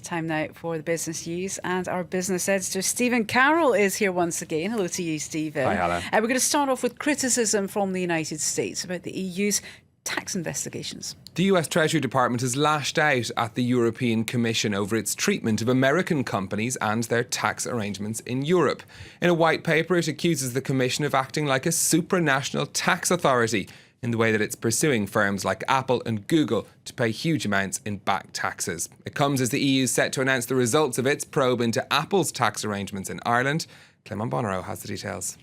Time now for the business news, and our business editor Stephen Carroll is here once again. Hello to you, Stephen. Hi, Hannah. We're going to start off with criticism from the United States about the EU's tax investigations. The US Treasury Department has lashed out at the European Commission over its treatment of American companies and their tax arrangements in Europe. In a white paper, it accuses the Commission of acting like a supranational tax authority in the way that it's pursuing firms like Apple and Google to pay huge amounts in back taxes. It comes as the EU is set to announce the results of its probe into Apple's tax arrangements in Ireland. Clement Bonnereau has the details.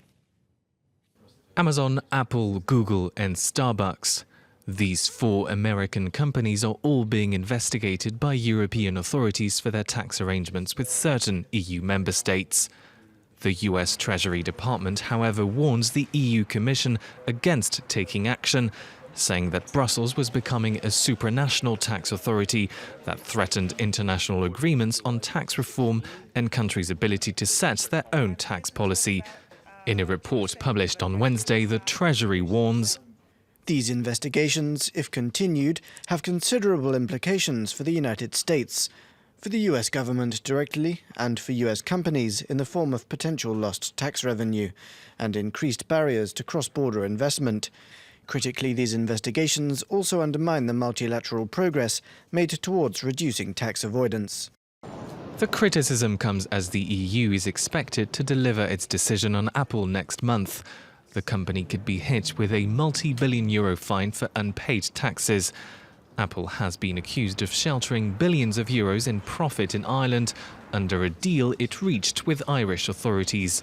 Amazon, Apple, Google and Starbucks. These four American companies are all being investigated by European authorities for their tax arrangements with certain EU member states. The US Treasury Department, however, warns the EU Commission against taking action, saying that Brussels was becoming a supranational tax authority that threatened international agreements on tax reform and countries' ability to set their own tax policy. In a report published on Wednesday, the Treasury warns, "These investigations, if continued, have considerable implications for the United States, for the US government directly, and for US companies in the form of potential lost tax revenue and increased barriers to cross-border investment. Critically, these investigations also undermine the multilateral progress made towards reducing tax avoidance." The criticism comes as the EU is expected to deliver its decision on Apple next month. The company could be hit with a multi-billion euro fine for unpaid taxes. Apple has been accused of sheltering billions of euros in profit in Ireland under a deal it reached with Irish authorities.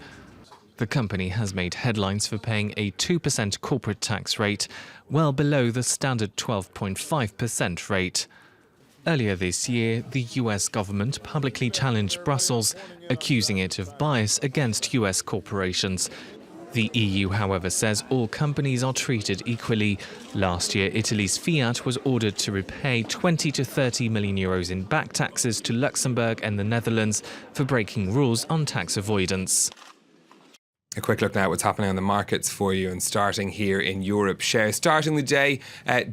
The company has made headlines for paying a 2% corporate tax rate, well below the standard 12.5% rate. Earlier this year, the US government publicly challenged Brussels, accusing it of bias against US corporations. The EU, however, says all companies are treated equally. Last year, Italy's Fiat was ordered to repay 20 to 30 million euros in back taxes to Luxembourg and the Netherlands for breaking rules on tax avoidance. A quick look now at what's happening on the markets for you, and starting here in Europe. Shares starting the day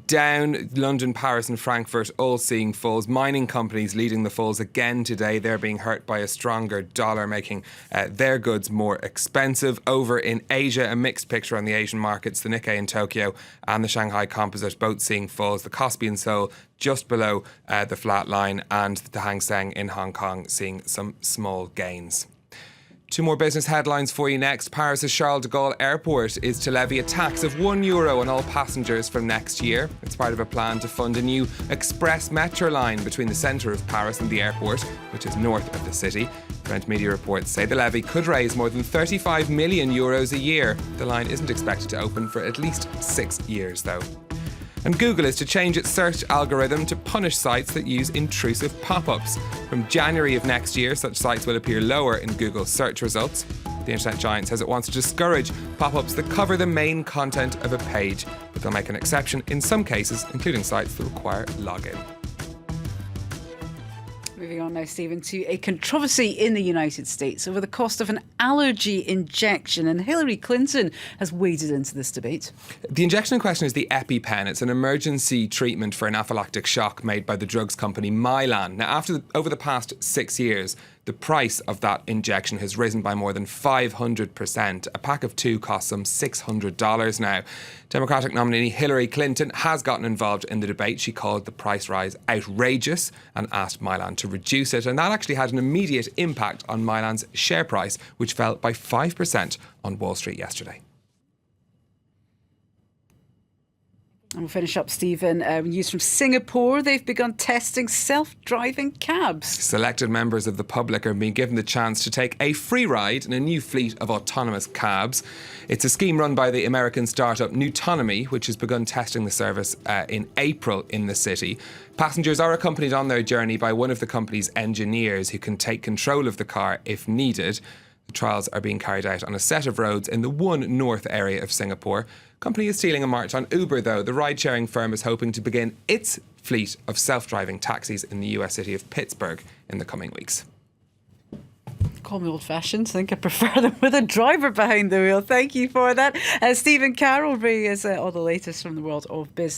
down. London, Paris and Frankfurt all seeing falls. Mining companies leading the falls again today. They're being hurt by a stronger dollar, making their goods more expensive. Over in Asia, a mixed picture on the Asian markets. The Nikkei in Tokyo and the Shanghai Composite both seeing falls. The Kospi in Seoul just below the flat line, and the Hang Seng in Hong Kong seeing some small gains. Two more business headlines for you next. Paris' Charles de Gaulle Airport is to levy a tax of €1 on all passengers from next year. It's part of a plan to fund a new express metro line between the centre of Paris and the airport, which is north of the city. French media reports say the levy could raise more than €35 million a year. The line isn't expected to open for at least 6 years, though. And Google is to change its search algorithm to punish sites that use intrusive pop-ups. From January of next year, such sites will appear lower in Google's search results. The internet giant says it wants to discourage pop-ups that cover the main content of a page, but they'll make an exception in some cases, including sites that require login. Moving on now, Stephen, to a controversy in the United States over the cost of an allergy injection, and Hillary Clinton has waded into this debate. The injection in question is the EpiPen. It's an emergency treatment for anaphylactic shock made by the drugs company Mylan. Now, over the past 6 years, the price of that injection has risen by more than 500%. A pack of 2 costs some $600 now. Democratic nominee Hillary Clinton has gotten involved in the debate. She called the price rise outrageous and asked Mylan to reduce it. And that actually had an immediate impact on Mylan's share price, which fell by 5% on Wall Street yesterday. And we'll finish up, Stephen. News from Singapore. They've begun testing self-driving cabs. Selected members of the public are being given the chance to take a free ride in a new fleet of autonomous cabs. It's a scheme run by the American startup Nutonomy, which has begun testing the service in April in the city. Passengers are accompanied on their journey by one of the company's engineers who can take control of the car if needed. The trials are being carried out on a set of roads in the One North area of Singapore. Company is stealing a march on Uber, though. The ride-sharing firm is hoping to begin its fleet of self-driving taxis in the US city of Pittsburgh in the coming weeks. Call me old-fashioned. I think I prefer them with a driver behind the wheel. Thank you for that. Stephen Carroll brings us all the latest from the world of business.